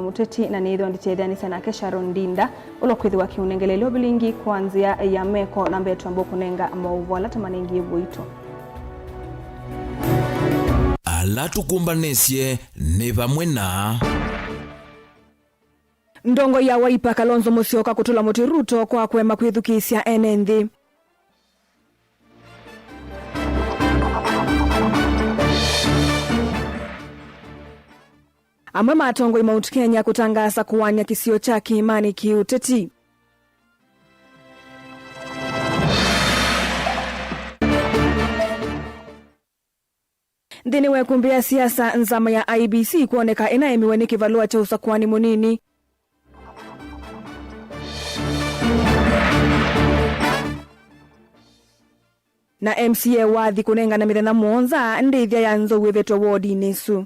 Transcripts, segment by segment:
Juma Muteti na nitho nditethani sana ke Sharon Dinda ulokwithi wa kiunengelelo bilingi kuanzia ya meko na mbeto ambo kunenga mauvola tamaningi bwito alatukumbanesie ni vamwe na ndongo ya Wiper Kalonzo Musyoka kutula muti Ruto kwa kwema kwithukisya enenthi. Amwe matongoi Mount Kenya kutangaza kuwania kisio cha kiimani kiuteti. Ndini wekumbia siasa nzama ya IBC kuoneka inaemiwe ni kivalua cha usakwani munini. Na MCA wathi kunenga na mithena mwonza ndithia ya nzo wethetwa wodi nesu.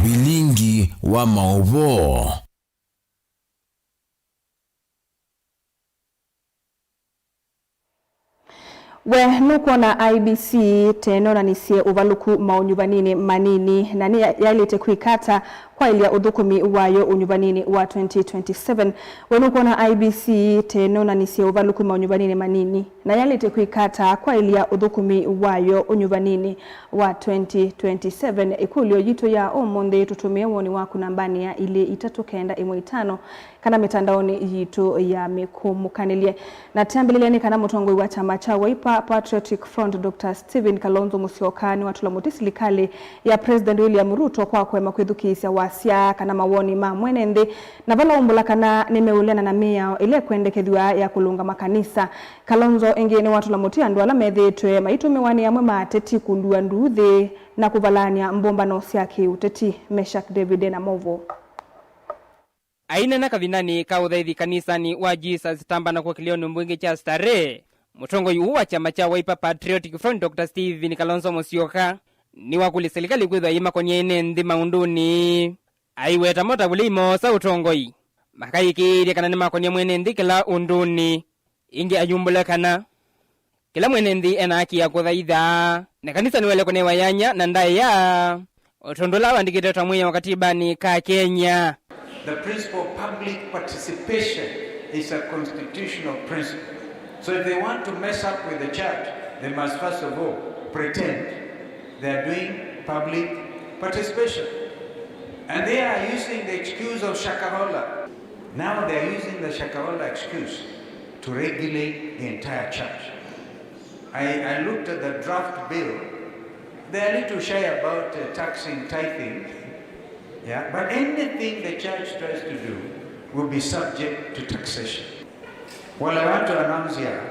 Bilingi wa mauvo. We nuko na IBC teno na nisie uvaluku maunyubanini manini na ni yalite kuikata kwa ilia udhukumi wayo unyubanini wa 2027. We nuko na IBC teno na nisie uvaluku maunyubanini manini na yalite kuikata kwa ilia udhukumi wayo unyubanini wa 2027. Ikulio jito ya omonde tutumia woni waku nambani ya ili itatokenda imwe kana mitandaoni yitu ya mikumukanilye na tembilileni kana mutongoi wa chama cha Wiper Patriotic Front Dr. Stephen Kalonzo Musyoka ni watula muti serikali ya President William Ruto kwa kwema kwithukisya wasya kana mawoni ma mwenende na vala umbula kana nimeulena na mia ile kwendekethwa ya kulunga makanisa. Kalonzo engene watula muti andu ala methetwe maitumiwani amwe mateti kundua nduthi na kuvalania mbombano sya kiuteti. Meshak David na Movo aina na kavinani ka uthaithi kanisani wa Jesus tamba na kwa kilioni mbunge cha Starehe. Mutongoi wa chama cha Wiper Patriotic Front Dr. Stephen Kalonzo Musyoka ni wakuli serikali kwithwa imakonie enenthi maunduni aiweta mota vulimo sa utongoi makaikirie kana ni makonie mwenenthi kila unduni ingi ayumbula kana kila mwenenthi ena haki ya kuthaitha na kanisa niwele kone wayanya na ndai ya utondula wandikite tamwiya wakatibani ka Kenya. The principle of public participation is a constitutional principle. So if they want to mess up with the church, they must first of all pretend they are doing public participation. And they are using the excuse of Shakahola. Now they are using the Shakahola excuse to regulate the entire church. I looked at the draft bill. They are a little shy about taxing, tithing. Yeah, but anything the church tries to do will be subject to taxation. Well, I want to announce here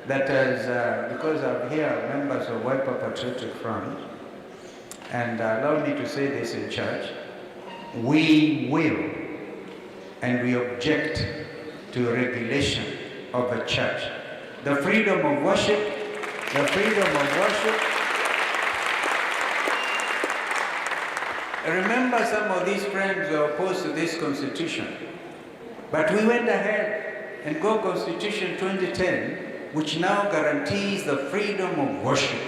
that as because I'm here, members of Wiper Patriotic Front, and allow me to say this in church, we will and we object to regulation of the church. The freedom of worship, the freedom of worship. Remember, some of these friends were opposed to this constitution, but we went ahead and got Constitution 2010, which now guarantees the freedom of worship.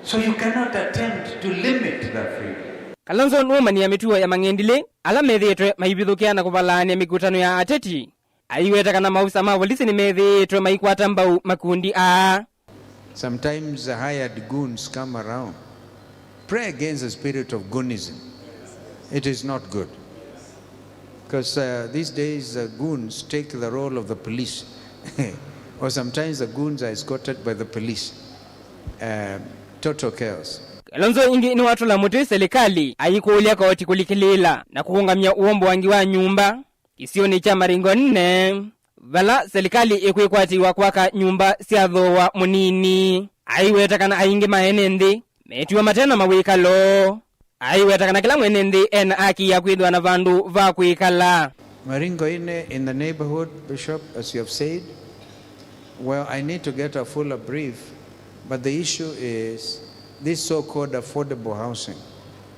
So you cannot attempt to limit that freedom. Kalonzo nuomani ya mituwa ya mangendile ala methetwe maibithukia na kuvalania mikutano ya ateti aiweta kana mausa mavolisi ni methetwe maikwata mbau makundi a. Sometimes the hired goons come around. Pray against the spirit of goonism. It is not good. Because these days the goons take the role of the police. Or sometimes the goons are escorted by the police. Total chaos. Kalonzo ingi ni watu la muti serikali ayikuulia kwa wati kulikilila na kukungamia uombo wangi wa nyumba isioni cha maringo nne vala serikali ikuikwati wakwaka nyumba siadhowa munini aiweta kana aingi maenenthi metiwa matena mawikalo aiweta kana kila mwenenthi ena aki ya kwithwa na vandu va kuikala. Maringo ine in the neighborhood, Bishop, as you have said. Well, I need to get a fuller brief, but the issue is this so-called affordable housing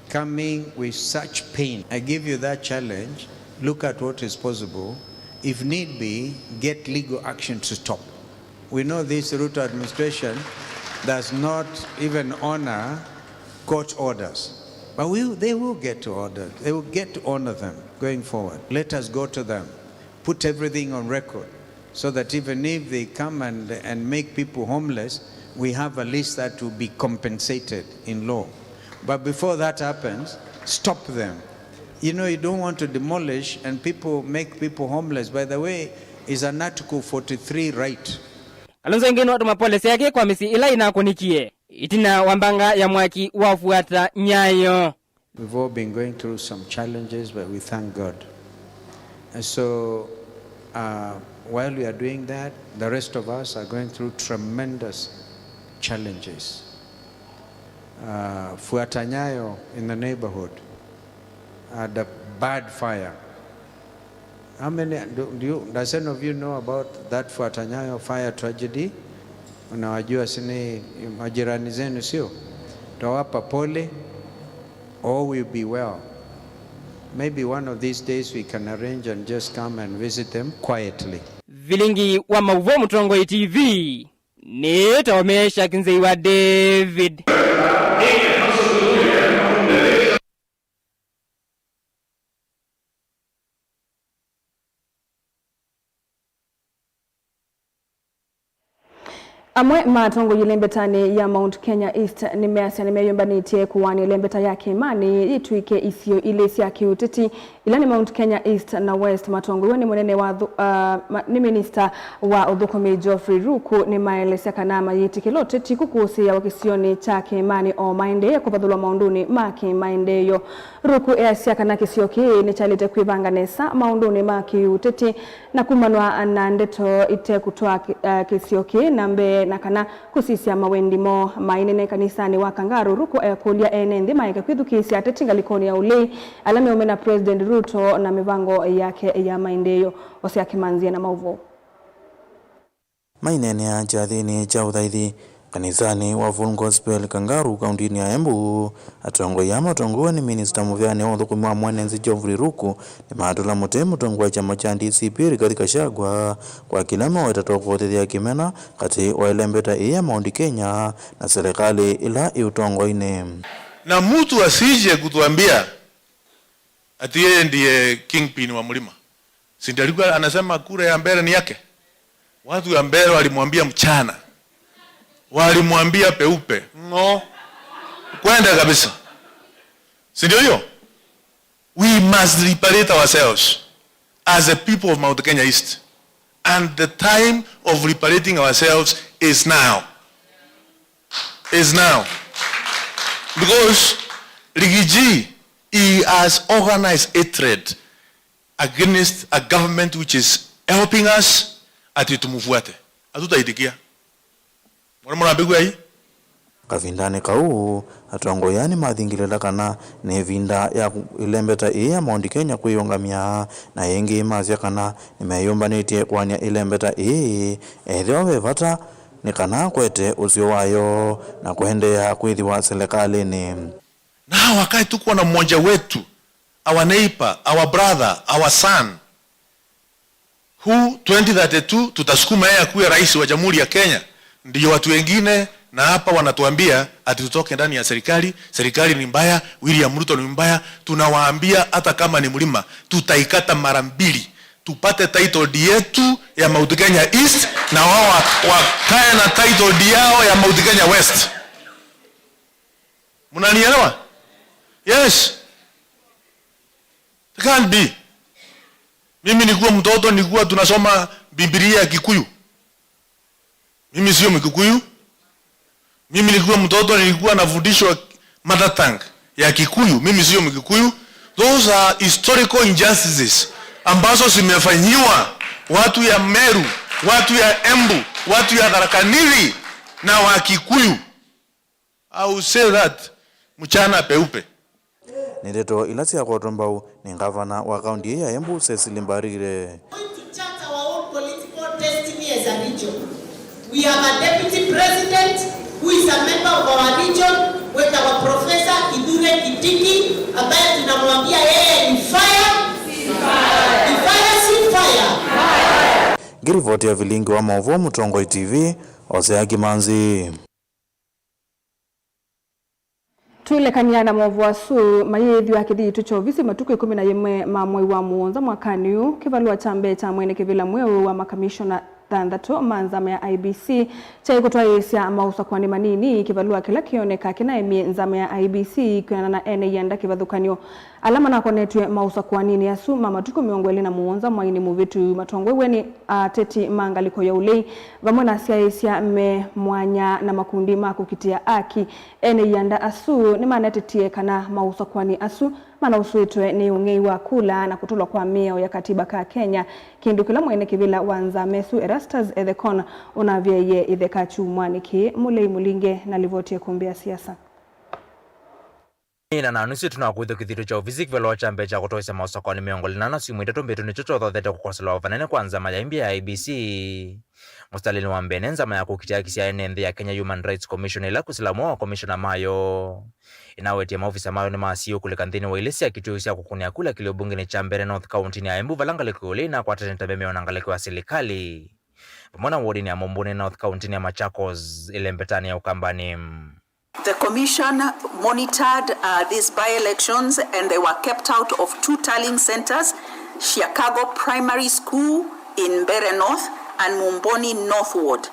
coming with such pain. I give you that challenge. Look at what is possible. If need be, get legal action to stop. We know this Ruto administration does not even honor court orders. But they will get to order. They will get to honor them going forward. Let us go to them, put everything on record, so that even if they come and make people homeless, we have at least that to be compensated in law. But before that happens, stop them. You know, you don't want to demolish and make people homeless. By the way, is an Article 43 right. Kalonzo ngeno watu mapolisi yake kwa misi ila inakunikie. Itina wambanga ya mwaki wafuata nyayo. We've all been going through some challenges, but we thank God. And so, while we are doing that, the rest of us are going through tremendous challenges. Fuata nyayo in the neighborhood had a bad fire. How many, does any of you know about that Fuata nyayo fire tragedy? Unawajua sini majirani zenu sio? Tawapa pole, all will be well. Maybe one of these days we can arrange and just come and visit them quietly. Vilingi wa Mauvo Mutongoi TV. Nitomesha Kinzeiwa David. Amwe matongo yilembetani ya Mount Kenya East nimeyombanite kuwani lembeta ya Kimani ituike isio ile ya kiuteti ilani Mount Kenya East na West matongo ni mwenene wa ni minister wa udhukumi Geoffrey Ruku ni maelesea kanama yitikilo teti kukusi ya wakisioni cha Kimani o maendeyo kubadhulwa maunduni maki maendeyo Ruku easia kana kisioki ni chalite kuivanganesa maunduni maki uteti na kumanwa na ndeto ite kutoa kisioki na mbe nakana kusisia mawendimo mainene kanisani wa Kangaru Ruku kulia enendi maika kwithukisi atetinga likoni ya ulei alame umena President Ruto na mivango yake ya maendeyo Osia Kimanzi na Mauvo. Mainene ya jathini cha uthaithi kanisani wa Full Gospel Kangaru kaunti ya Embu atongo ya matongo ni minister muvyane wa thukumi wa mwenenzi Geoffrey Ruku ni maatula mutemu tongo wa chama cha DCP katika shagwa kwa kilama watatofautithia kimena kati wa ilembeta ya Mount Kenya na serikali ila iutongo ine. Na mtu asije kutuambia ati yeye ndiye kingpin wa mlima. Si ndio alikuwa anasema kura ya mbele ni yake? Watu ya mbele walimwambia mchana. Walimwambia peupe. No. Kwenda kabisa. Si ndio hiyo? We must reparate ourselves as a people of Mount Kenya East. And the time of reparating ourselves is now. Is now. Because Rigiji, he has organized a trade against a government which is helping us ati tumufuate. Hatutaitikia. Mwana mbegu hii? Kavindani kau atongo yani mathingilela kana ne vinda ya ilembeta ya Mount Kenya kuyongamia na yengi mazia kana nimeyombanite kwanya ilembeta ethio vevata ni kana kwete usio wayo na kuendea kwithiwa serikali ni. Na wakati tuko na mmoja wetu, our neighbor, our brother, our son, who 2032 tutasukuma yeye kuwa rais wa Jamhuri ya Kenya, ndio watu wengine na hapa wanatuambia ati tutoke ndani ya serikali, serikali ni mbaya, William Ruto ni mbaya. Tunawaambia hata kama ni mlima tutaikata mara mbili, tupate title deed yetu ya Mount Kenya East na wao wakae na title deed yao ya Mount Kenya West. Mnanielewa? Yes. It can't be. Mimi nilikuwa mtoto nilikuwa tunasoma Biblia ya Kikuyu. Mimi sio Mkikuyu. Mimi nilikuwa mtoto nilikuwa nafundishwa mother tongue ya Kikuyu. Mimi sio Mkikuyu. Those are historical injustices ambazo zimefanyiwa watu ya Meru, watu ya Embu, watu ya Tharaka Nithi na wa Kikuyu. I will say that mchana peupe. Nireto ilasi ya Kotombau ni gavana wa kaunti ya Embu Cecily Mbarire. We have a deputy president who is a member of our region with our professor Kithure Kindiki ambaye tunamwambia yeye ni fire. Ni fire si fire. Girivoti ya Vilingi wa Mauvo Mutongoi TV Osia Kimanzi. Tulekaniana movu asu mayedhi wa kithitu chovisi matuku 11 ma mwei wa muonza mwakani u kivalua chambe cha mwene kivila mweu wa makamishona thandatu manzama ya IBC cha kutwaisya mausa kwani manini kivalua kila kioneka kinaemie nzama ya IBC kuyana na ene yanda kivathukanio alama na konetwe mausa kwanini asu mamatuku miongweli na muonza mwaini muvitu matongwe weni teti mangaliko ya ulei vamwe na siaisya me mwanya na makundi makukitia aki ene yanda asu ni manetetie kana mausa kwani asu mana usuitwe ni ungei wa kula na kutulwa kwa miao ya katiba ka Kenya kindu kila mwene kivila wanza mesu Erastus Ethekon unavyeye itheka chumwani ki mulei mulinge na livotie kumbia siasa. Ina na nusu tunakuitha kithitu cha ofisi kivelo chambe cha kutoisa mausako ni miongoli na simu itatu mbetu ni chocho thete kukosela wafanene kwanza majaimbi ya IBC. Mustalini wa mbene nzama ya kukitia kisia enende ya Kenya Human Rights Commission ila kusilamua wa Commissioner Mayo. Inawetia maofisa Mayo ni maasiyo kulikanthini wa ilisi ya kituusia kukunia kula kilio bunge ni Chambere North County ni Embu valangaleko uli na kwa tatentabeme wanangaleko wa serikali. Pamona wodi ni ya Momboni North County ni ya Machakos ilembetani ya Ukambani. The commission monitored these by-elections and they were kept out of 2 tallying centers, Chicago Primary School in Mbeere North and Momboni North Ward.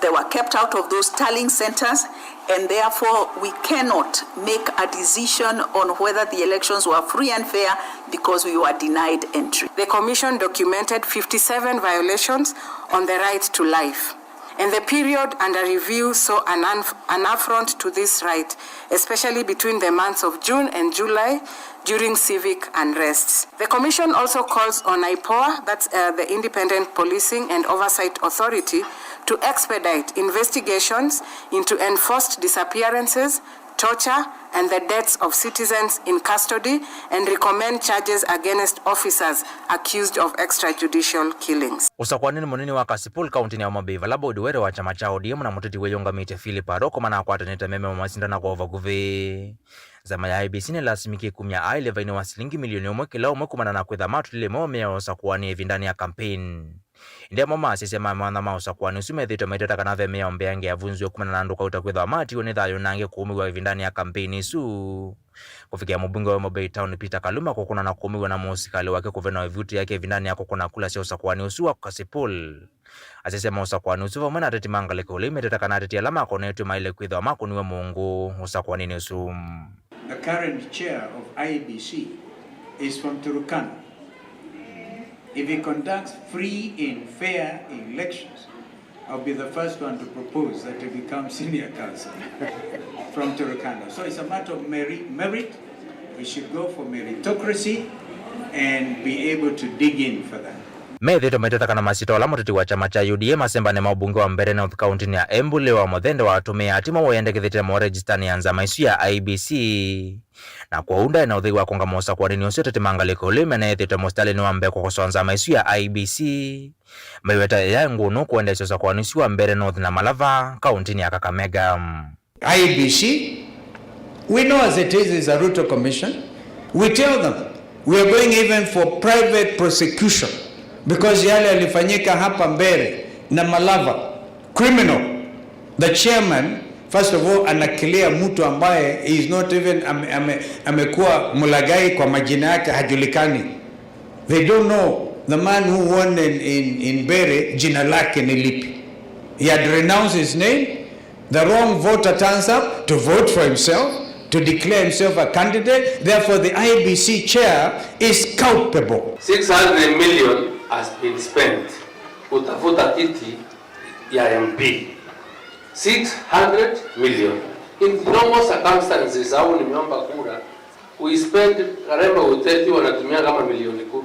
They were kept out of those tallying centers and therefore we cannot make a decision on whether the elections were free and fair because we were denied entry. The commission documented 57 violations on the right to life. And the period under review saw an affront to this right, especially between the months of June and July during civic unrests. The Commission also calls on IPOA, that's the Independent Policing and Oversight Authority, to expedite investigations into enforced disappearances, torture, and the deaths of citizens in custody and recommend charges against officers accused of extrajudicial killings. Usakwanini munini wa Kasipul County ni ya Mabiva labo udiwere wa chama cha ODM na muteti weyonga mite Philip Aroko mana kwa ataneta meme mamasindana kwa ovaguve. Zama ya IBC ni lasimiki kumya aile vaini wa silingi milioni umwe kila umwe kumana na kwetha matu lile mome ya usakwani evindani ya campaign. Ndia mama asisema mwana mausa kwani usumethito maitata kanave mea ombeange ya vunzio kumana na nduka utakwetha wa mati unithayo nange kuumiwa evindani ya campaign isu. Kufikia mbunge wa Mobei Town Peter Kaluma kukuna na kuumiwa na musikali wake kuvena wa vitu yake evindani ya kukuna kula siya usakwani usu wa Kasipul. Asisema usakwani usu wa mwana ateti mangaleko ule imetata kanateti alama konetu maile kwetha wa makuniwe mungu usakwani ni usu. The current chair of IBC is from Turkana. If he conducts free and fair elections, I'll be the first one to propose that he become senior counsel from Turkana. So it's a matter of merit. We should go for meritocracy and be able to dig in for that. Methito meteta kana masito ala muteti wa chama cha UDM asemba ne mabunge wa Mbeere North County ni ya Embu lewa mothende wa atumia atima woyende kithite mo register ni yanzama isu ya IBC na kwa unda na uthei wa konga mosa kwa nini usio tete mangaliko lime na ethito mostale ni wa mbeko kusonza maisu ya IBC meweta ya ngunu kuenda isosa kwa nisi wa Mbeere North na Malava County ni ya Kakamega. IBC, we know as it is a Ruto commission. We tell them we are going even for private prosecution because yale yalifanyika hapa Mbeere na Malava criminal. The chairman first of all anakilia mtu ambaye is not even amekuwa mulagai kwa majina yake hajulikani. They don't know the man who won in Mbeere jina lake ni lipi. He had renounced his name. The wrong voter turns up to vote for himself, to declare himself a candidate. Therefore the IBC chair is culpable. 600 million has been spent kutafuta kiti ya MP. 600 million. In normal circumstances, au nimeomba kura, we spend karema uteti wanatumia kama milioni 10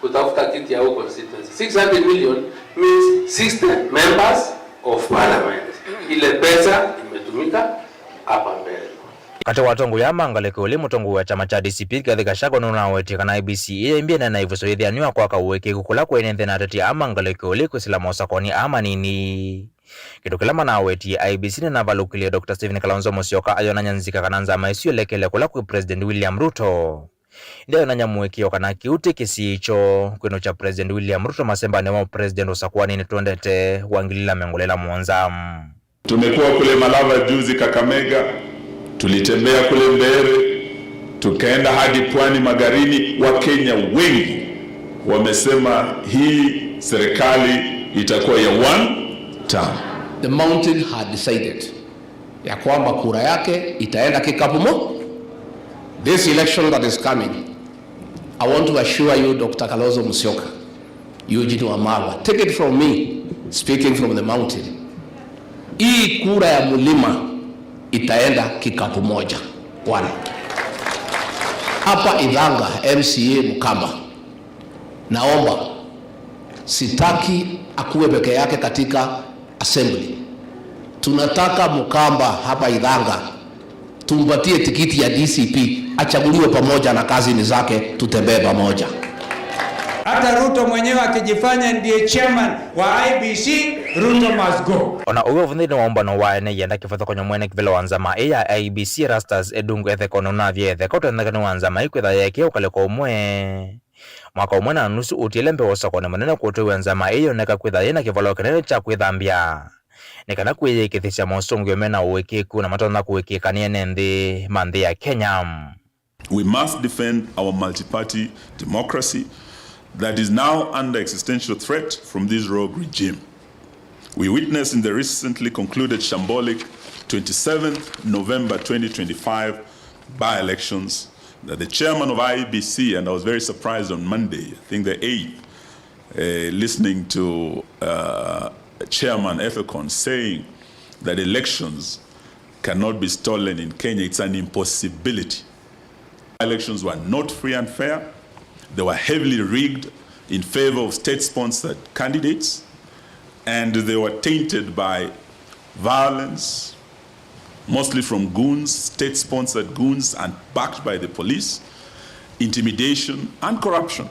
kutafuta kiti ya constituency. 600 million means 60 members of parliament. Ile pesa imetumika hapa Mbeere. Kati watongu ya mangaleko ule mutongu wa chama cha DCP kathika shako nuna wetika na IBC mbia na naivuso yethi aniwa kwa kauweke kukula kwenye na tati ya mangaleko ule kusila mosakoni ama nini. Kitu kilama na weti IBC na valukilia Dr. Stephen Kalonzo Musyoka ayona nyanzika kananza maisio lekele kula kwa President William Ruto. Ndio na nyamwekio kana kiuti kisicho kweno cha President William Ruto masemba ne wa President usakwani ni tuendete wangilila mengolela mwanza. Tumekuwa kule Malava juzi Kakamega tulitembea kule Mbeere, tukaenda hadi Pwani Magharibi. Wakenya wengi wamesema hii serikali itakuwa ya one term. The Mountain had decided ya kwamba kura yake itaenda kikapu mo. This election that is coming, I want to assure you, Dr. Kalonzo Musyoka, Eugene Wamalwa, take it from me, speaking from the mountain. Hii kura ya Mulima itaenda kikapu moja. One. Hapa Idhanga, MCA Mukamba, naomba sitaki akuwe peke yake katika assembly. Tunataka Mukamba hapa Idhanga tumpatie tikiti ya DCP, achaguliwe pamoja na kazini zake, tutembee pamoja. Hata Ruto mwenyewe akijifanya ndiye chairman wa IBC, Ruto must go. Ona uwe vundhini waombano waene yenda kifata kwenye mwene kivile wanzama ya IBC Rastas edungu etheko na vyetheko tuendekani wanzama ikwitha yeke ukaleko umwe. Mwaka umwe na nusu utiele mpewosa kone manene kutu wanzama iyo neka kwitha yena kivalo kenene cha kwithambia. Nekana kuye kithisha mosongo yomena uwekiku na matona kuwekika niene ndi mandi ya Kenya. We must defend our multi-party democracy that is now under existential threat from this rogue regime. We witnessed in the recently concluded shambolic 27th November 2025 by-elections that the chairman of IEBC, and I was very surprised on Monday, I think the 8th, listening to Chairman Ethekon saying that elections cannot be stolen in Kenya. It's an impossibility. Elections were not free and fair. They were heavily rigged in favor of state-sponsored candidates, and they were tainted by violence, mostly from goons, state-sponsored goons and backed by the police, intimidation and corruption.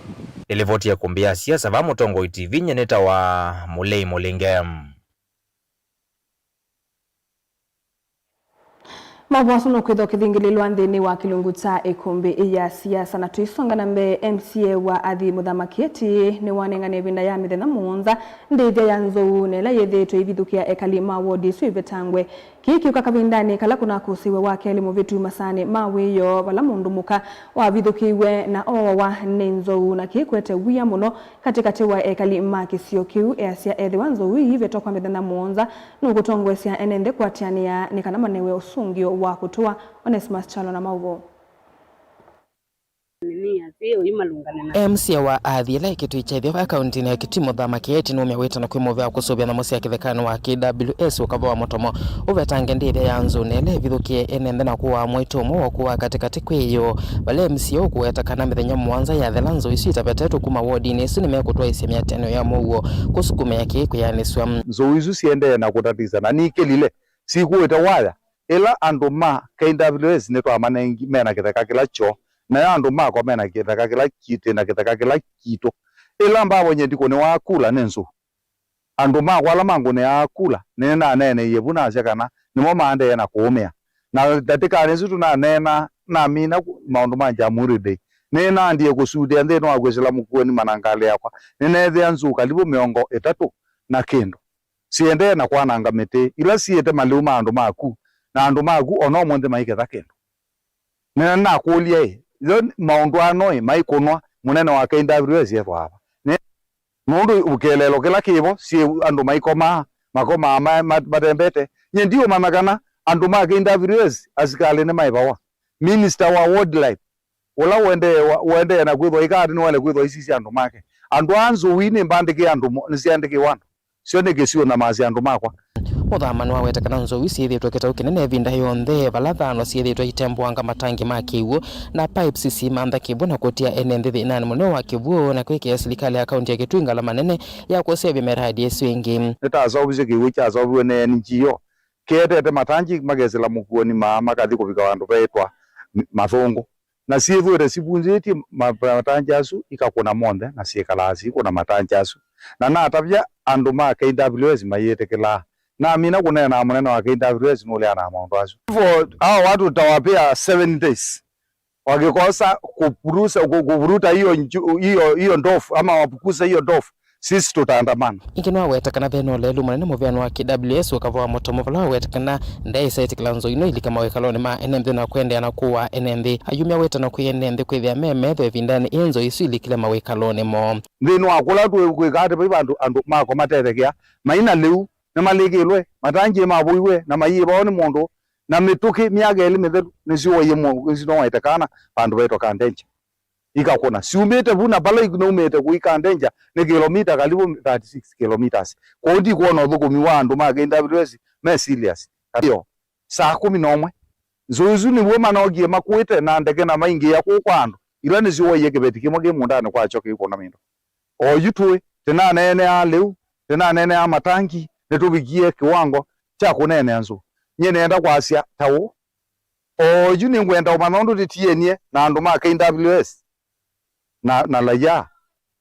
Ilivoti ya kumbia siasa va Mutongo TV nyeneta wa Mulei Mulingem. Mabwasu no kwitho kithingililwa nthini wa kilungu cha ikumbi ya siasa na tuisonga na mbe MCA wa Athi Muthamakiti ni wanengane vinda ya mithenya muonza ndithia ya nzou nela yethitwe ivithukia ekali ma wodi swivitangwe kiki ukakavindani kala kuna kusiwe wake elimu vitu masani mawiyo vala mundu muka wa vithukiwe na owa ni nzou na kikwete wia muno katikati wa ekali ma kisio kiu easia ethi wa nzou ivetwa kwa mithenya muonza nugutongwesia enende kwatiania ni kana manewe usungio wa kutoa Onesmus Chalo na Mauvo. MCA wa Athi la kitu ichaithio wa kaunti ya Athi Muthamakiti no meweta na kwimovya kusubia na musia kithekano wa KWS ukava wa motomo uvetange ndithia ya nzu nele vithukie enende na kuwa mwitomo wa kuwa katikati kwiyo bale MCA ukuweta kana mithenya mwanza ya thelanzo isu itapetetu kuma wodi ni isu nimekutwa isemia teno ya muo kusukume yake kuyaniswa nzu isu siende na kutatiza na nikelile sikuweta waya ela andu ma KWS ne twa manengi mena kitheka kila cho na andu ma kwa mena kitheka kila kite na kitheka kila kito ela mbabo nyendiko ne wakula nenzo andu ma kwala mangu ne akula ne na nene yebuna asekana nimo mande na kuumia na datika nezu tuna nena na mina maundu manja muride ne na ndiye kusudia ndeno agwesela mukuoni manangale yakwa ne thia nzu kalibu miongo 3 na kendo siende na kwananga mete ila siete maluma andu maku na andu magu ono monde maiketha kendo nena na kulia yo maundu anoi maikunwa munene wa KWS yethwa hapa ne mundu ukelelo kila kibo si andu maikoma makoma matembete nyendio mamagana andu ma KWS asikale ne maibawa minister wa wildlife ola wende na kwithwa ikari ni wale kwithwa isi andu make andu anzu wini mbandike andu nisiandike wandu sione gesio na mazi andu makwa Muthamani wa wetekana nzou isiithitwe kitau kinene vinda yonthe vala thano siithitwe itembwanga matangi ma kiwu na pipes simantha kibu na kutia ene nthi thinani muno wa kiwu na kwikia serikali ya kaunti ya Kitui ngala manene ya kusevya miradi isu ingi nitazobize kiwu cha zobiwe ne NGO ketete matangi magezela mukuoni makathi kuvika wandu betwa mathungu na siithwire sibunjiti matangi asu ikakuna monde na sikalasi kuna matangi asu na natavya andu ma KWS mayetekela na mina kunena munene wa KWS nule ana maundu asu hao watu tawapea 7 days wakikosa kuvuruta hiyo ndofu ama wapukuza hiyo ndofu sisi tutaandamana. Ingino wetakana theno lelu munene muvyano wa KWS ukavwa motomo vala wetakana ndai site kilanzo ino ili kama wekalone ma enembe na kwende anakuwa enembe ayumya wetana kuyenende kwithia meme the vindani enzo isu ili kile mawekalone mo ndino akula tu kwikate bai bandu andu mako matethekia maina leu na malegilwe matangie mabuiwe na mayiba oni mundu na mituki miageli mitheru nisiwo yemo isino wetakana bandu beto kandenja ikakona siumete buna bala ignomete kuikandenja ne kilomita karibu 36 kilometers kondi kuona uthukumi wa andu magenda BWS me serious katiyo saa 11 nzuzu ni bwo manogie makwite na ndege na maingi ya kwa andu ila ni siwo yekebeti kimo ke mundane kwa choke ikona mindo oyutwe tena nene a leu tena nene a matangi netubigie kiwango cha kunene anzu nyene enda kwasia tawo oyu ni ngwenda umanondo titienie na andu makenda BWS na laya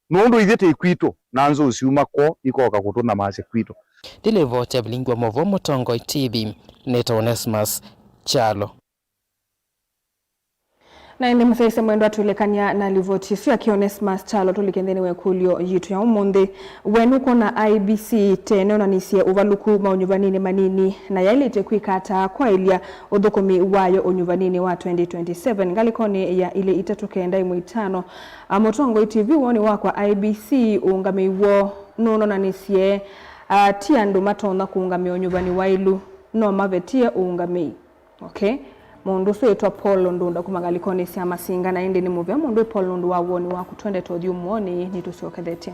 nundu ithete ikwito nanzo usiuma ko ikoka kutuna mase kwito Deliver tabling movo motongo TV Neto Onesmus Chalo na ende mthese mwendo atulekania na livoti sio Onesmus Chalo tulikendeni wekulio yitu ya umonde wenuko na IBC teno na nisie uvaluku maunyuvanini manini na yaile tekuikata kwa ilia udhukumi wayo unyuvanini wa 2027 ngalikoni ya ile itatukenda imuitano motongo TV woni wakwa IBC ungamiwo nono na nisie tiandu matonda kuungami unyuvani wailu no mavetie ungami okay mundu swetwa Paul Ndunda kumangalikoni sia masinga na ende ni muvya mundu Paul Ndunda wawoni wa kutwende todi umuoni ni tusiokedete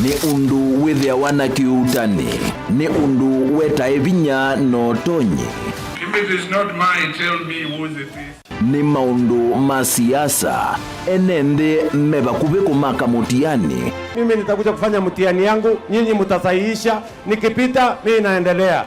ni undu withia wana kiutani ni undu weta evinya no tonye. If it is not mine, tell me whose it is. Ni maundu masiasa enende meba kubeku maka mutiani. Mimi nitakuja kufanya mutiani yangu, nyinyi mtasahihisha, nikipita mimi naendelea.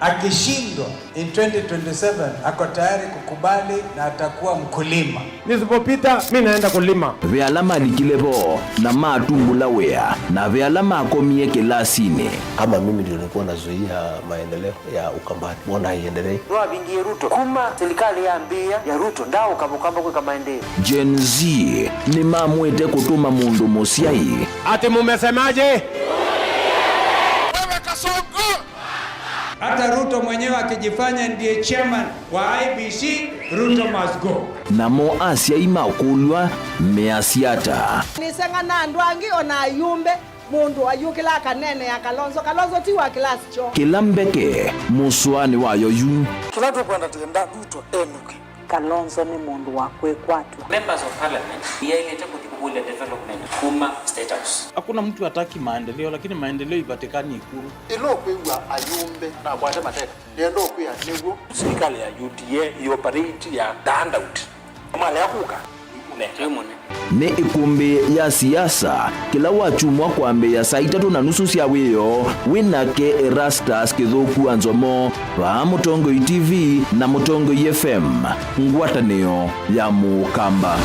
Akishindwa in 2027 ako tayari kukubali na atakuwa mkulima. Nisipopita mimi naenda kulima. Vyalama likilebo na matumbula wea na vyalama akomie kilasini. Kama mimi ndio nilikuwa nazuia maendeleo ya Ukambani, mbona haiendelee? Ndoa bingi Ruto kuma serikali ya ambia ya Ruto ndao kabukamba kwa maendeleo. Gen Z ni mamwete kutuma mundu musiai. Ati mumesemaje? Wewe Kasongo! Hata Ruto mwenyewe akijifanya ndiye chairman wa IBC, Ruto must go. Namo Asia imakulwa measiata. Nisenga na ndwangi ona yumbe mundu ayukila kanene ya Kalonzo tiwa class cho. Kilambeke muswani wayo yu. Tunataka kwenda tenda Ruto enuke. Kalonzo ni mundu wakwe kwatu. Members of parliament yailete kutibule development kuma state house. Hakuna mtu hataki maendeleo, lakini maendeleo ipatikani Ikulu. Ilo kwa ayumbe na kwa mateka. Ndio kwa nego Serikali ya UDA ioperate ya handout. Mali ya kuka. Ni ikumbi ya siasa kila wachumwa kwambe ya saa 3:30 cia wiyo winake Erastus Kithuku Anzomo wa Mutongo TV na Mutongo FM ngwatanio ya Mukamba.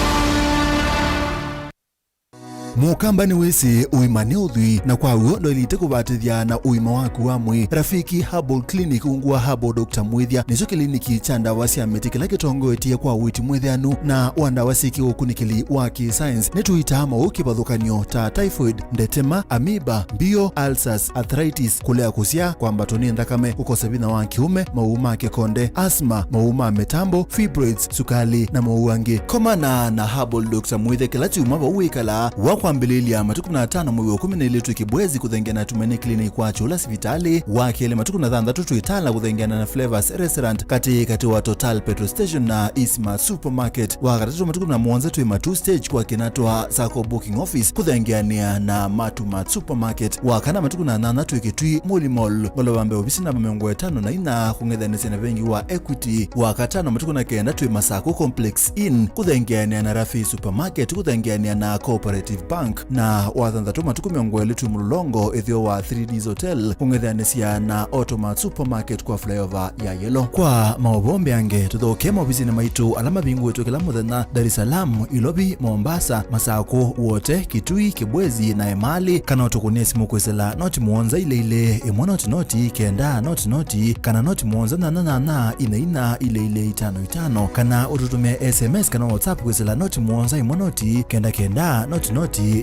Mukamba ni wese uimane udhui na kwa uo ndo ilite kubatithia na uima waku wa mwi. Rafiki Herbal Clinic ungua Herbal Dr. Mwithia nicho kliniki cha ndawa cia miti kila kitongo etie kwa witi mwithianu na wandawa siki ukunikili wa ki-science netuita mauki bathukanio ta typhoid, ndetema, amoeba, bio, ulcers, arthritis, kulea kusia kwa mbatoni ndakame, ukosebina wa kiume, mauma kekonde, asthma, mauma metambo, fibroids, sukali na mauangi. Komana na Herbal Dr. Mwithia kila chuma wawikala wakwambililia matuku na 5 mwezi wa 12 kibwezi kuthengena tumeni clinic kwa chola hospitali wakele matuku na 6 itala kuthengena na Flavors Restaurant kati wa Total Petrol Station na Isma Supermarket wakati matuku na 1 matu stage kwa kinatwa Sako Booking Office kuthengena na Matuma Supermarket wakana matuku na 8 kitui Mall Mall balabambe ofisi na 5 kungethanisa na vengi wa Equity wakatano matuku na kenda Masako Complex Inn kuthengena na Rafi Supermarket kuthengena na Cooperative Bank Bank na wathanthatu matuku miongo ili mulolongo ithio wa 3Ds Hotel ung'ethanisia na Automat Supermarket kwa flyover ya Yellow. Kwa mauvombe ange tuthoke maofisini maitu alama bingu etu kila muthenya Dar es Salaam, Ilobi, Mombasa, Masako, Wote, Kitui, Kibwezi na Emali kana utukunie simu kwesela noti muonza ile imwe noti kenda noti kana noti muonza na ina ile 55 kana ututumia SMS kana WhatsApp kwesela noti muonza imwe noti kenda noti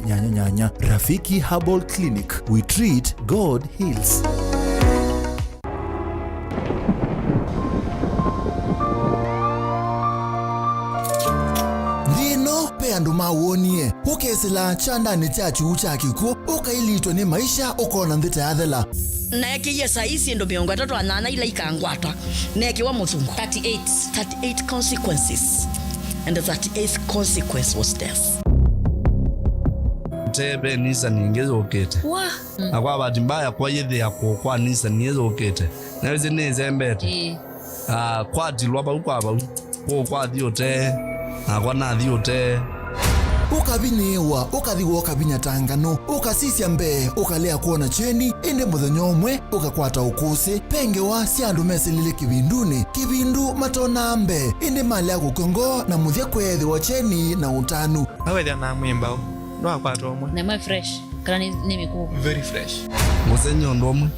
nyanya. Rafiki Herbal Clinic, we treat, God heals. Andu mawonie ukesela chandani chachu chakiko ukailitwa ni maisha ukona nthita yathela neke yesa isi ndo miongo 3 ila ikangwata neke wa muthungu 38 consequences and the 38th consequence was death. Tebe nisa ningezo ukete akwa bahati mbaya kwa yedhe yako kwa nisa ningezo ukete naweze neze mbete kwa dilwa ba kwa diote akwa na diote ukabinewa ukathiwa ukabinya tangano ukasisya mbe ukalea kuona cheni inde muthenya umwe ukakwata ukusi pengewa syandu mesilile kibindu matona mbe inde mali ya kukongo na muthia kwethi wa cheni na utanu awethia na mwimba no akwata umwe na mwe fresh kana ni miku very fresh musenyo ndomu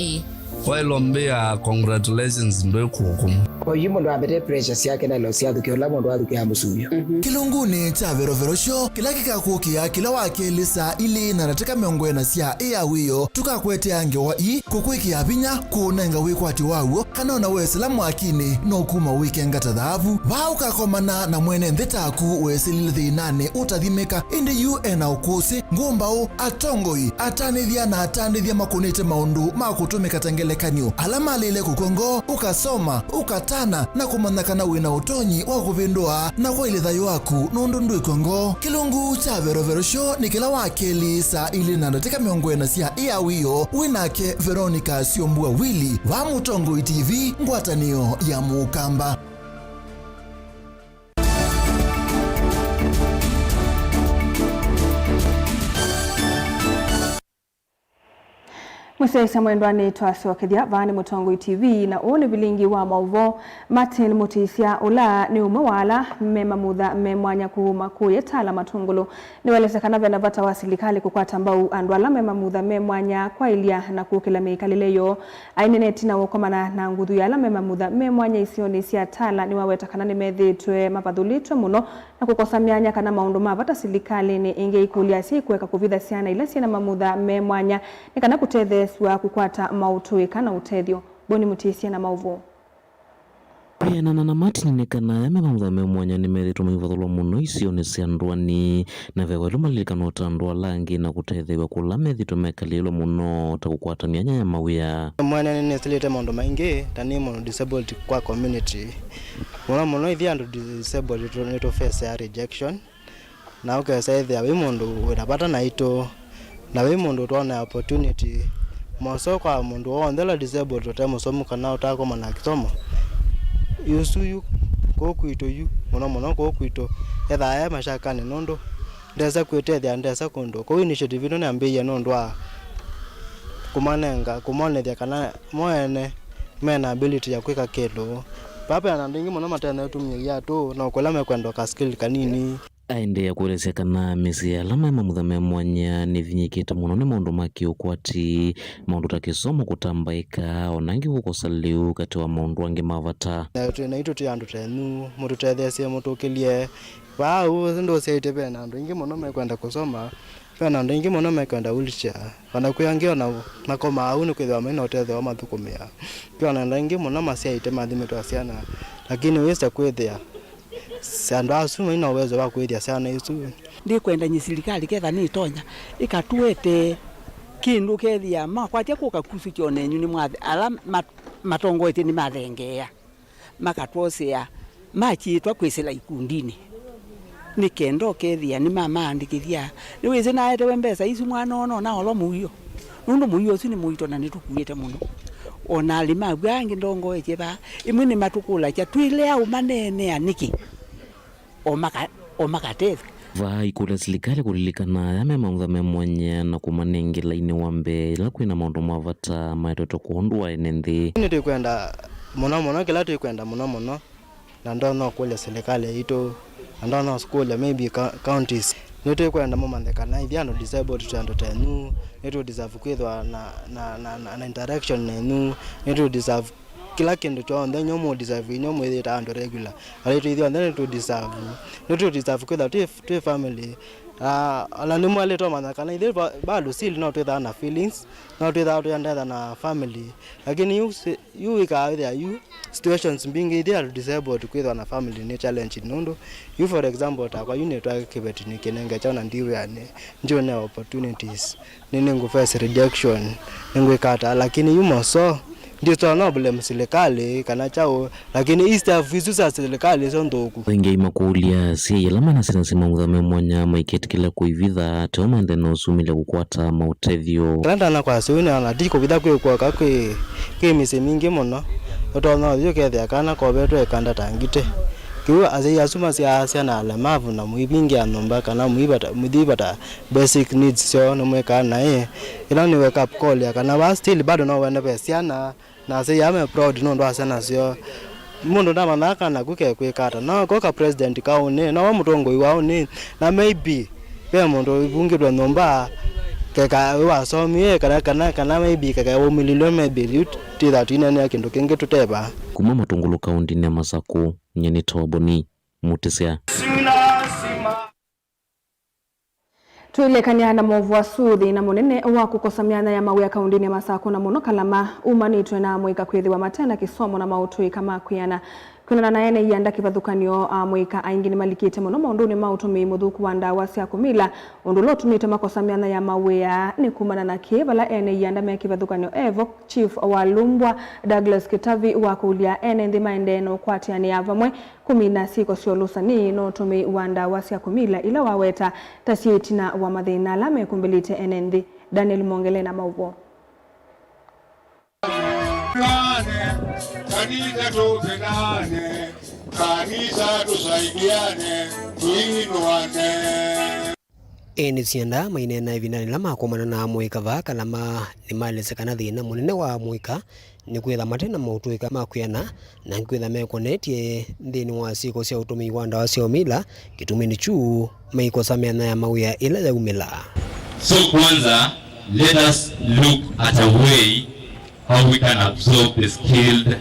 Wailombea congratulations ndo kuhukumu. Kwa hiyo ndo abete pressures yake na lo siadu kiola ndo adu kia musuyo. Kilunguni cha Vero Show kila kikakukia kila wakelisa ili na nataka miongo na sia wiyo tukakwete ange wa kukwiki abinya kunenga wikwati wawo kanona weselamu akini no kuma weekend tadhavu ba ukakomana na mwene nthitaku wesilile thinane utathimeka indi UN ukusi ngumbao atongoi atanithia na atanithia makunite maundu makutumika tangelekanyo alama lile kukongo ukasoma ukatana na kumanyakana wina utonyi wa kuvindua na kwa ile thayo waku nundu ndu ikongo. Kilungu cha Vero Show ni kila wakeli saa ili nandateka miongo na sia wiyo winake Veronica Siombua Willy wa Mutongo TV ngwatanio ya Mukamba. Mwese mwendwane twasiokethia vani Mutongo TV na one bilingi wa mauvo Martin Mutisia ula ni umwe wala mema mutha memwanya kuuma kuye tala matungulu ni welesekana vena vata wa serikali kukwata mbau andwala mema mutha memwanya kwa ilia na kukila meikalileyo aineneti na wokomana na nguthu ya la mema mutha memwanya isioni sia tala ni wawetakana ni methitwe mapathulitwe muno na kukosa mianya kana maundu mavata serikali ni inge ikulia si kuweka kuvitha siana ila siana mamutha memwanya ni kana kutetheswa kukwata mautui kana utethio. Boni Mutisia na mauvo Pena na Martin nekana ya mamutha memwanya ni methitwe mavathulo muno isioni sia ndwani na vewelu malilikano tandwa langi na kutethewa kula methitwe mekalilo muno ta kukwata mianya ya mawia mwana ni nesilite maundu maingi tani muno disabled kwa community muno ithia andu disabled to face ya rejection na ukesa ithia we mundu wirapata na ito na we mundu twana opportunity moso kwa mundu ondela disabled to time somo kana utako mana kisomo yusuyu kokuito yu muno kokuito etha ya mashakane nondo ndesa kwetethia ndesa kundo ko initiative ino nambeya nondwa kumonethia kana moene mena ability ya kwika kelo papa na ndingi muno matena utumia tu na ukula mekwenda ka skill kanini aende ya kuelezea kana misi ya alama ya mamutha memwanya ni vinyikita muno ni maundu makiukwati maundu takisomo kutambaika onangi kukosa liu kati wa maundu wangi mavata na ito tu andu tenu mutu tethesie mutukilie wao ndo seite pena andu ingi muno mekwenda kusoma pena andu ingi muno mekwenda wheelchair kana kuyangio na koma au ni kwithwa mena utethe mathukumia pena andu ingi muno masiaite mathimitwa ciana lakini wesa kwithia sandu asu ina uwezo wa kwithia sana isu ndi kwenda nyi serikali ketha ni tonya ikatuete kindu kethia makwatia kuka kusu kione nyu ni mwathe ala matongo eti ni mathengea makatwosia machitwa kwisela ikundini ni kendo kethia ni mama andikithia ni wize na ete wembesa isu mwana ono na olo muyo nundu muyo usu ni muito na nitukuite muno ona lima bwangi ndongo echeba imwe ni matukula cha twile au manene aniki o makateth vai kula serikali kulilikana ya mema mwenye na kumanengi laini wambe la kwina maundu mavata maitoto kuondwa enende ni tukwenda mono kila tukwenda mono na ndo no kule serikali ito ndo no school maybe counties ni tukwenda momandekana ivyano disabled to tenu ni tu deserve kwithwa na interaction nenu ni tu deserve kila kindu chonde nyomo deserve nyomo ita ando regular ali tu ithio ndene tu deserve kwithwa tu family ala ni mwale to mandakana ithio bado still not with na feelings not without under na family lakini you ka there you situations being there disabled kwithwa na family ni challenge nondo you for example ta kwa unit wa kibeti ni kenenge chana ndiwe yani ndio na opportunities nini ngo face rejection ngo kata lakini you moso ndio tuna problem serikali kana chao lakini east visu za serikali sio ndogo wengi makulia si yalama na sina sima mudhame mwanya maiketi kila kuividha toma ndeno sumile kukwata mautevyo randa na kwa sio na diko bidha kwa kakwe kemise mingi mono otona yo kethe kana ko beto ekanda tangite kiwa azi asuma sia na alamavu na muibingi anomba kana muibata basic needs so no mweka na ila ni wake up call ya kana wa still bado no wena besiana na say I'm proud no ndo asana sio mundu ndama naka na kuke kwekata na koka president kaone na wa mutongo iwaone na maybe pe mundu ibungirwa nomba kaka wa somie kana maybe kaka umililo maybe ti that inene akindu kingi tuteba kuma matungulu kaunti ne Masako nyeni toboni mutisia tuilekania na movu wa suthi na munene wa kukosa miana ya mawe ya kaunti ya Masako na muno kalama umanitwe na mwika kwithi wa matena kisomo na mautui kama kuyana kuna na ene yanda kivathukanio mwika aingi ni malikite muno maunduni mautumi muthuku wa ndawa cia kumila undulo tumite makosa miana ya mawe ya ni kumana na kivala ene yanda me kivathukanio evo chief wa Lumbwa Douglas Kitavi wa kulia ene ndi maendeno kwatiani avamwe 16 cio lusani no tumi wa ndawa cia kumila ila waweta tasietina wa mathina la mekumbilite ene ndi Daniel Mongele na mauvo kanisa tupendane, kanisa tusaidiane, tuinuane. Eni sienda maine na ivina nila makomana na mwika vaka lama ni malesekana thina munene wa mwika ni kwitha matena mautuika makuyana na kwitha mekonetie nthini wa siko cia utumi wa ndawa cia umila kitumini chu maikosa miana ya mawia ila ya umila. So kwanza, let us look at a way how we can absorb the skilled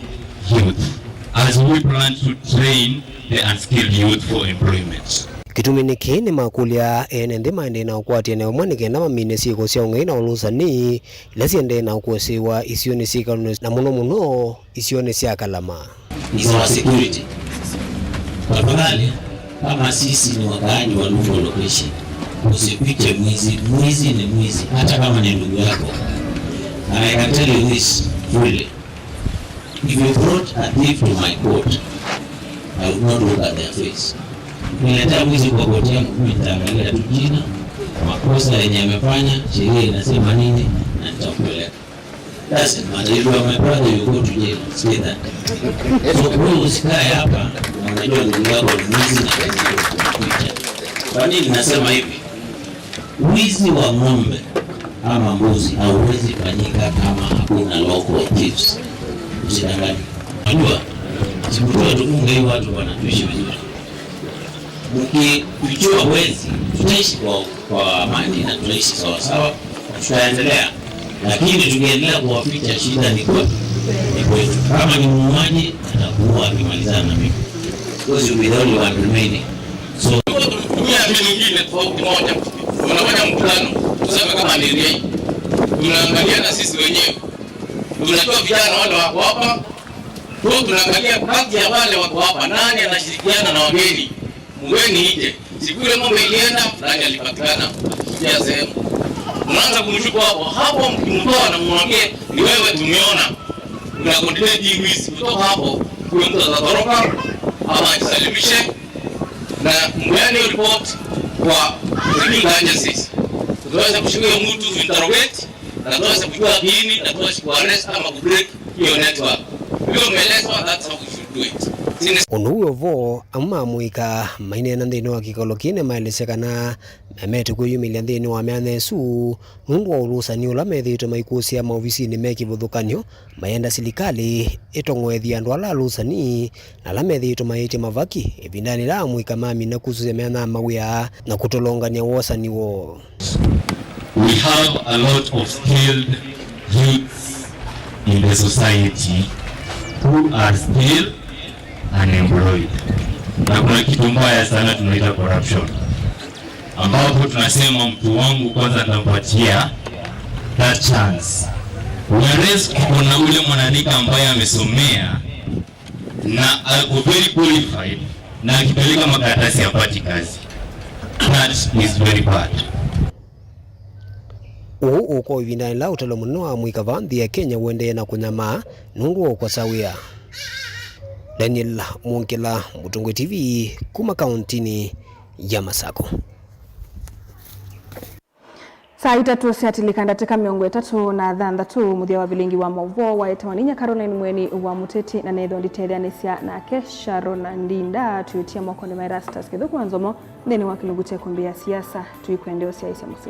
youth as we plan to train the unskilled youth for employment. Kitumini kini makulia ene ndi maende na ukwati ene umwanike na mamine siko cia ungai na ulusani ila siende na ukuosiwa isioni sikano na muno isioni cia kalama. Is our security. Tafadhali kama sisi ni wakaaji wa Lumbwa location, usifiche mwizi. Mwizi ni mwizi hata kama ni ndugu yako. And I can tell you this fully. If you brought a thief to my court, I would not look at their face. Nileta mwizi kwa koti yangu, nitaangalia tu jina, makosa yenye amefanya, sheria inasema nini, na nitampeleka. That's it, matter. If you are my brother, you go to jail. Say that. So wewe usikae hapa, na unajua ndugu yako ni mwizi na kazi yako kukuja. Kwa nini nasema hivi? Wizi wa ng'ombe ama mbuzi hauwezi fanyika kama hakuna local thieves. Usidanganye. Unajua, sikutoa tukunge hii watu wanatuishi vizuri. Mkifichua wezi, tutaishi kwa amani na tutaishi sawa sawa, tutaendelea. Lakini tukiendelea kuwaficha, shida ni kwetu. Kama ni muuaji, atakuwa akimalizana na mimi. Because you will be the only one remaining. So, Tumia mbinu nyingine tofauti moja. Unafanya mkutano, tuseme kama ni rei. Tunaangalia na sisi wenyewe. Tunajua vijana wale wako hapa. Tunaangalia kati ya wale wako hapa nani anashirikiana na wageni. Mgeni ije. Siku ile ng'ombe ilienda, fulani alipatikana kufikia sehemu. Unaanza kumchukua hapo mkimtoa na mwambie ni wewe tumeona. Unakondelea hivi kutoka hapo, huyo mtu atatoroka ama ajisalimishe. Na mgeni report kwa criminal agencies. Tunaweza kushika huyo mtu interrogate, na tunaweza kujua kiini, na tunaweza kuarrest ama kubreak hiyo network. That's how we should do it. Onuyo vo amma muika maine na ndino wa kikolo kine maelesekana memete kuyumilia ndino wa meane su nundu wa urusa ni ula methito maikusia maofisi ni meki vudhukanyo mayenda silikali itongwethia andu ala rusani na la methito maite mavaki ebindani la muika mami na kusemena mawia na kutolongania wosani wo. We have a lot of skilled youths in the society who are still unemployed. Na kuna kitu mbaya sana tunaita corruption, ambapo tunasema mtu wangu kwanza nitampatia that chance. Whereas kuna ule mwanadika ambaye amesomea na ako very qualified na akipeleka makaratasi hapati kazi. That is very bad. Uko ibindani la utalo muno wa muikava nthi ya Kenya wende na kunyama nundu kwa sawia. Daniel Munkela, Mutungwe TV, kuma kauntini ya Masako. Saa itatu siatilikanda teka miongo itatu na thandatu muthia wa bilingi wa mauvo wa etawaninya Caroline Mweni wa Muteti na netho nditetheanisia na Kesha Rona Ndinda tuitia moko ni Erastus Kithuku Anzomo ndeni wa kilungu cha kumbia siasa tuikwendeo cia isya musi.